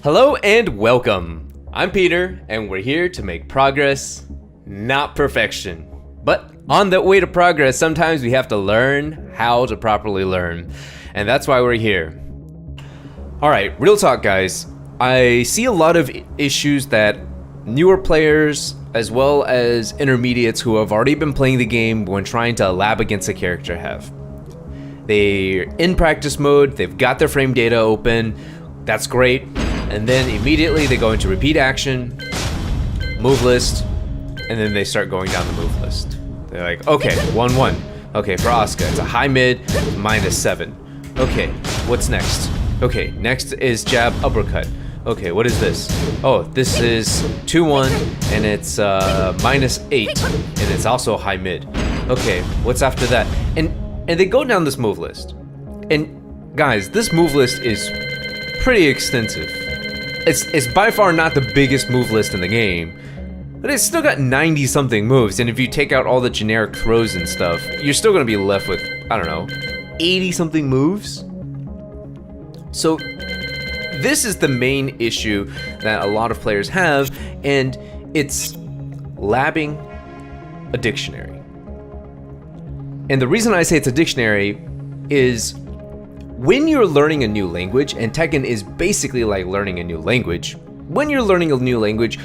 Hello and welcome. I'm Peter, and we're here to make progress, not perfection. But on the way to progress, sometimes we have to learn how to properly learn. And that's why we're here. Alright, real talk guys. I see a lot of issues that newer players, as well as intermediates who have already been playing the game when trying to lab against a character have. They're in practice mode, they've got their frame data open, that's great, and then immediately they go into repeat action, move list, and then they start going down the move list. They're like, okay, 1-1. Okay, for Asuka, it's a high mid, -7. Okay, what's next? Okay, next is jab uppercut. Okay, what is this? Oh, this is 2-1, and it's -8, and it's also high mid. Okay, what's after that? And they go down this move list. And guys, this move list is pretty extensive. It's by far not the biggest move list in the game, but it's still got 90 something moves, and if you take out all the generic throws and stuff, you're still gonna be left with, I don't know, 80 something moves? So this is the main issue that a lot of players have, and it's labbing a dictionary. And the reason I say it's a dictionary is when you're learning a new language, and Tekken is basically like learning a new language, when you're learning a new language,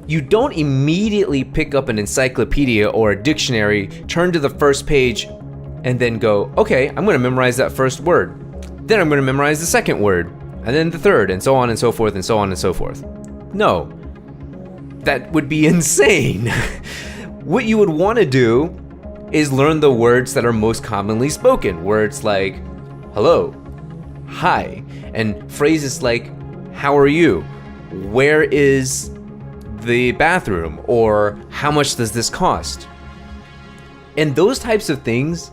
you don't immediately pick up an encyclopedia or a dictionary, turn to the first page, and then go, okay, I'm gonna memorize that first word. Then I'm gonna memorize the second word, and then the third, and so on and so forth, and so on and so forth. No, that would be insane. What you would wanna do is learn the words that are most commonly spoken. Words like hello, hi, and phrases like how are you, where is the bathroom, or how much does this cost? And those types of things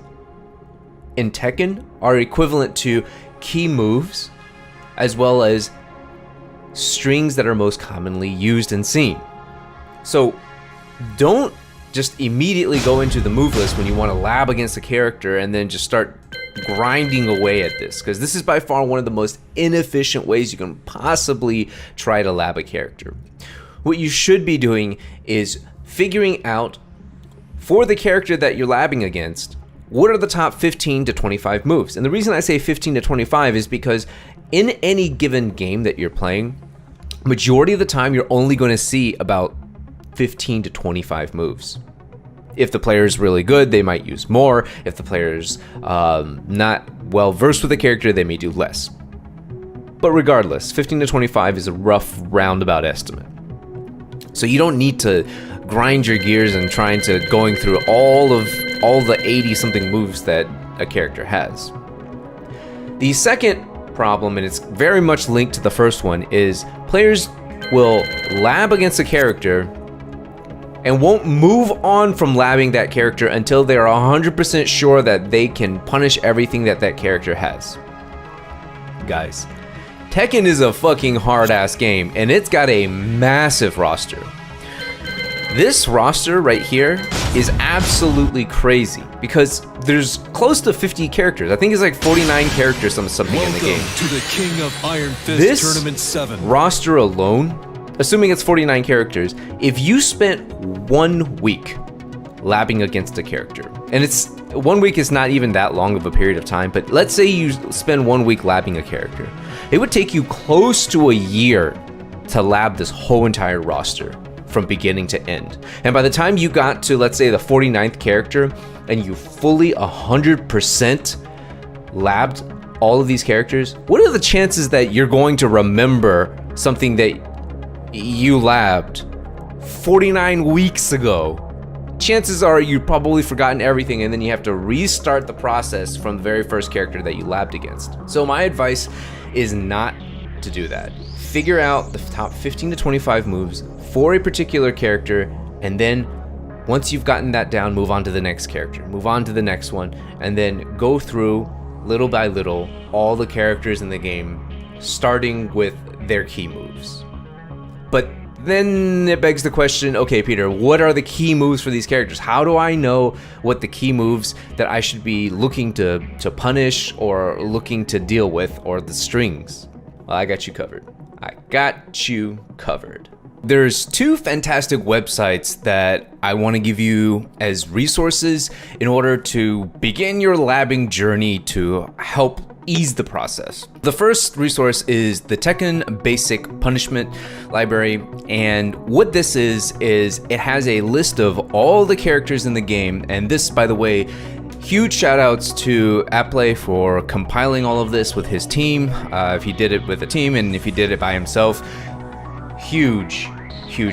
in Tekken are equivalent to key moves as well as strings that are most commonly used and seen. So don't just immediately go into the move list when you want to lab against a character and then just start grinding away at this, because this is by far one of the most inefficient ways you can possibly try to lab a character. What you should be doing is figuring out, for the character that you're labbing against, what are the top 15 to 25 moves. And the reason I say 15 to 25 is because in any given game that you're playing, majority of the time you're only going to see about 15 to 25 moves. If the player is really good, they might use more. If the player's not well versed with the character, they may do less. But regardless, 15 to 25 is a rough roundabout estimate. So you don't need to grind your gears and trying to going through all the 80 something moves that a character has. The second problem, and it's very much linked to the first one, is players will lab against a character and won't move on from labbing that character until they're 100% sure that they can punish everything that that character has. Guys, Tekken is a fucking hard-ass game, and it's got a massive roster. This roster right here is absolutely crazy because there's close to 50 characters. I think it's like 49 characters, something in the game. To the King of Iron Fist this Tournament 7. Roster alone, assuming it's 49 characters, if you spent 1 week labbing against a character, and it's 1 week is not even that long of a period of time, but let's say you spend 1 week labbing a character, it would take you close to a year to lab this whole entire roster from beginning to end. And by the time you got to, let's say, the 49th character, and you fully 100% labbed all of these characters, what are the chances that you're going to remember something that you labbed 49 weeks ago? Chances are you've probably forgotten everything, and then you have to restart the process from the very first character that you labbed against. So my advice is not to do that. Figure out the top 15 to 25 moves for a particular character, and then once you've gotten that down, move on to the next character, move on to the next one, and then go through little by little all the characters in the game, starting with their key moves. But Then it begs the question, okay, Peter, what are the key moves for these characters? How do I know what the key moves that I should be looking to punish or looking to deal with, or the strings? Well, I got you covered. I got you covered. There's two fantastic websites that I want to give you as resources in order to begin your labbing journey to help ease the process. The first resource is the Tekken Basic Punishment Library, and what this is it has a list of all the characters in the game, and this, by the way, huge shout outs to Appley for compiling all of this with his team. If he did it with a team and if he did it by himself, huge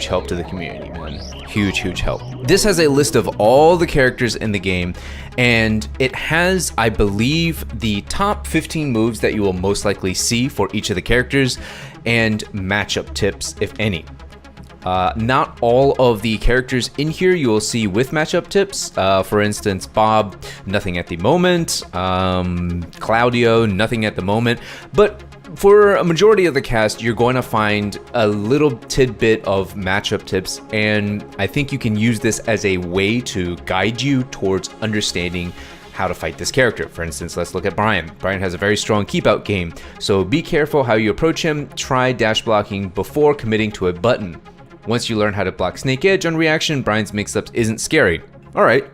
help to the community, man. Huge help. This has a list of all the characters in the game, and it has, I believe, the top 15 moves that you will most likely see for each of the characters, and matchup tips, if any. Not all of the characters in here you will see with matchup tips. For instance, Bob, nothing at the moment. Claudio, nothing at the moment. But for a majority of the cast, you're going to find a little tidbit of matchup tips, and I think you can use this as a way to guide you towards understanding how to fight this character. For instance, let's look at Brian. Brian has a very strong keep out game, so be careful how you approach him. Try dash blocking before committing to a button. Once you learn how to block Snake Edge on reaction, Brian's mix-ups isn't scary. All right,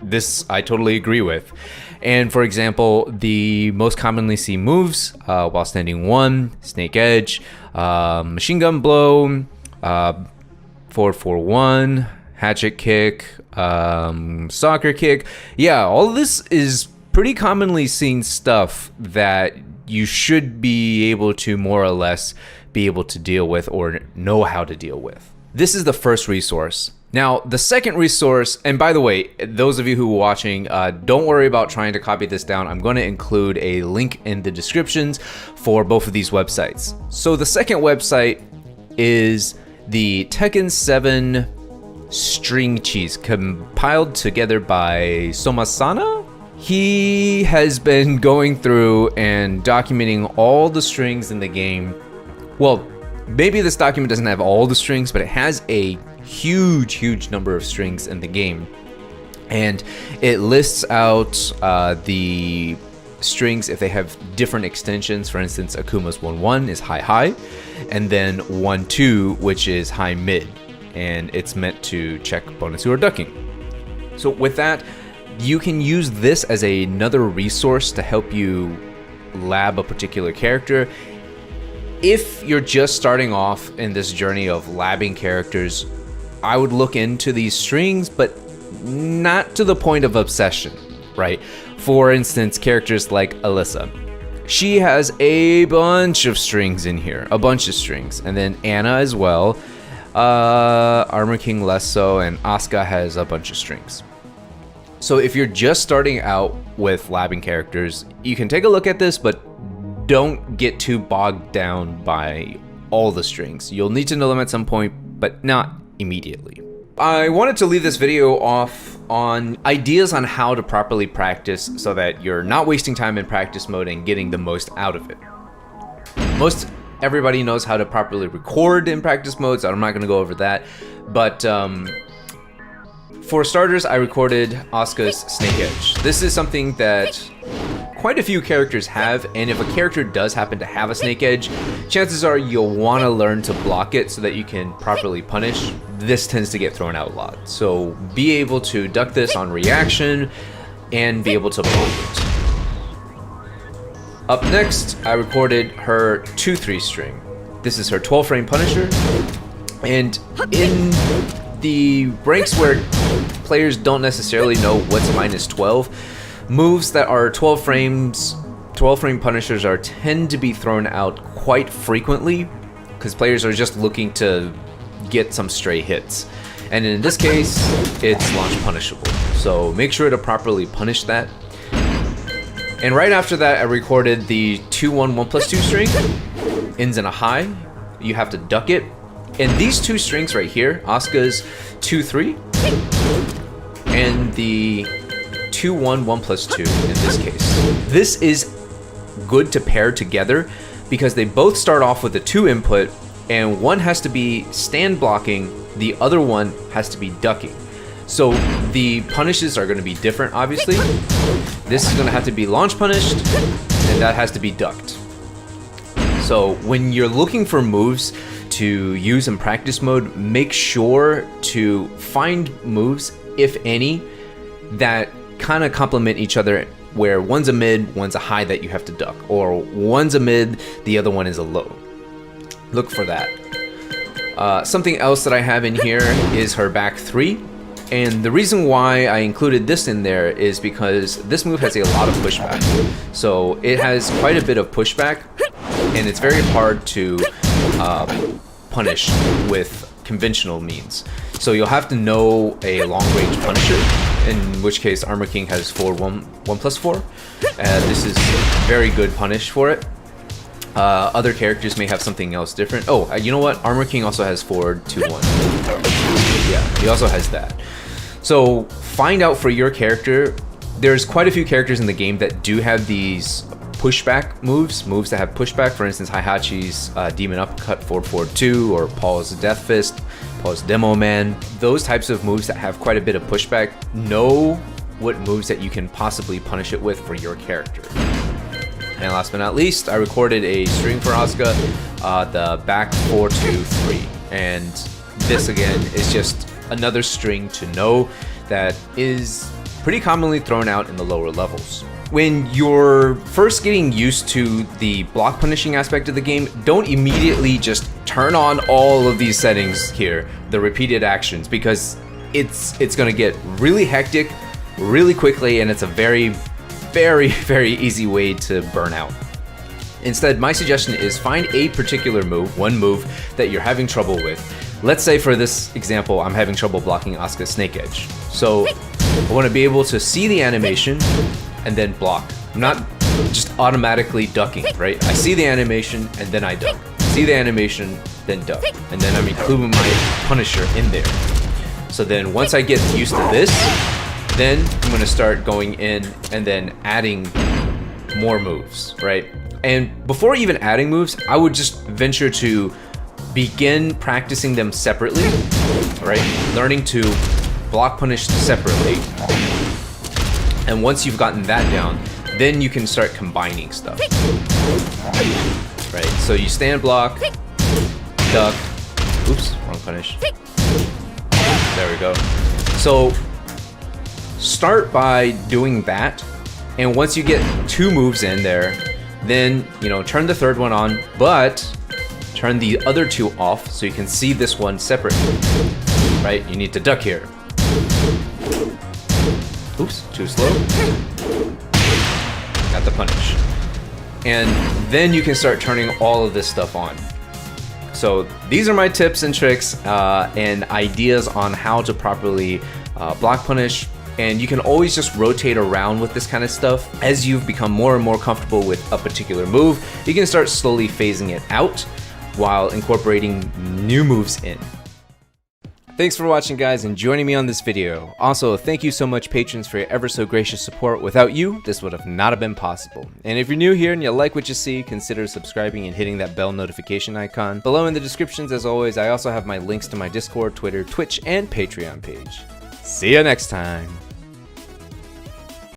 this I totally agree with. And for example, the most commonly seen moves, while standing 1, Snake Edge, Machine Gun Blow, 4-4-1, Hatchet Kick, Soccer Kick. Yeah, all of this is pretty commonly seen stuff that you should be able to more or less be able to deal with or know how to deal with. This is the first resource. Now, the second resource, and by the way, those of you who are watching, don't worry about trying to copy this down. I'm going to include a link in the descriptions for both of these websites. So the second website is the Tekken 7 String Cheese, compiled together by Somasana. He has been going through and documenting all the strings in the game. Well, maybe this document doesn't have all the strings, but it has a huge number of strings in the game, and it lists out the strings if they have different extensions. For instance, Akuma's 1-1 is high, and then 1-2, which is high mid, and it's meant to check bonus or ducking. So with that, you can use this as another resource to help you lab a particular character. If you're just starting off in this journey of labbing characters, I would look into these strings, but not to the point of obsession, right? For instance, characters like Alyssa. She has a bunch of strings in here, a bunch of strings. And then Anna as well. Armor King less so, and Asuka has a bunch of strings. So if you're just starting out with labbing characters, you can take a look at this, but don't get too bogged down by all the strings. You'll need to know them at some point, but not immediately. I wanted to leave this video off on ideas on how to properly practice so that you're not wasting time in practice mode and getting the most out of it. Most everybody knows how to properly record in practice mode, so I'm not going to go over that. But for starters, I recorded Asuka's Snake Edge. This is something that quite a few characters have, and if a character does happen to have a Snake Edge, chances are you'll want to learn to block it so that you can properly punish. This tends to get thrown out a lot, so be able to duck this on reaction and be able to block it. Up next, I recorded her 2-3 string. This is her 12 frame Punisher, and in the ranks where players don't necessarily know what's minus 12, moves that are 12 frame Punishers tend to be thrown out quite frequently because players are just looking to get some stray hits. And in this case, it's launch punishable. So make sure to properly punish that. And right after that, I recorded the 2-1, 1+2 string, ends in a high. You have to duck it. And these two strings right here, Asuka's 2-3 and the 2-1, 1+2 in this case. This is good to pair together because they both start off with a 2 input and one has to be stand blocking, the other one has to be ducking. So the punishes are going to be different, obviously. This is going to have to be launch punished, and that has to be ducked. So when you're looking for moves to use in practice mode, make sure to find moves, if any, that kind of complement each other, where one's a mid, one's a high that you have to duck, or one's a mid, the other one is a low. Look for that. Something else that I have in here is her back 3. And the reason why I included this in there is because this move has a lot of pushback. So it has quite a bit of pushback, and it's very hard to punish with conventional means. So you'll have to know a long-range punisher, in which case Armor King has forward 1+4. This is very good punish for it. Other characters may have something else different. Oh, you know what? Armor King also has forward 2-1. Yeah, he also has that. So find out for your character. There's quite a few characters in the game that do have these pushback moves that have pushback. For instance, Heihachi's Demon Uppercut forward 2, or Paul's Death Fist, Paul's Demo Man. Those types of moves that have quite a bit of pushback, know what moves that you can possibly punish it with for your character. And last but not least, I recorded a string for Asuka, the back 4-2-3, and this again is just another string to know that is pretty commonly thrown out in the lower levels. When you're first getting used to the block punishing aspect of the game, don't immediately just turn on all of these settings here, the repeated actions, because it's gonna get really hectic really quickly, and it's a very easy way to burn out. Instead, my suggestion is find a particular move, one move that you're having trouble with. Let's say for this example, I'm having trouble blocking Asuka's Snake Edge. So I want to be able to see the animation and then block. I'm not just automatically ducking, right? I see the animation and then I duck. See the animation, then duck. And then I'm including my Punisher in there. So then once I get used to this, then I'm going to start going in and then adding more moves, right? And before even adding moves, I would just venture to begin practicing them separately, right? Learning to block punish separately. And once you've gotten that down, then you can start combining stuff. Right, so you stand block, duck, oops, wrong punish. There we go. So start by doing that, and once you get 2 moves in there, then, you know, turn the third one on, but turn the other 2 off so you can see this one separately, right? You need to duck here. Oops, too slow. Got the punish. And then you can start turning all of this stuff on. So these are my tips and tricks and ideas on how to properly block punish. And you can always just rotate around with this kind of stuff. As you've become more and more comfortable with a particular move, you can start slowly phasing it out while incorporating new moves in. Thanks for watching, guys, and joining me on this video. Also, thank you so much, patrons, for your ever so gracious support. Without you, this would have not have been possible. And if you're new here and you like what you see, consider subscribing and hitting that bell notification icon. Below in the descriptions, as always, I also have my links to my Discord, Twitter, Twitch, and Patreon page. See ya next time.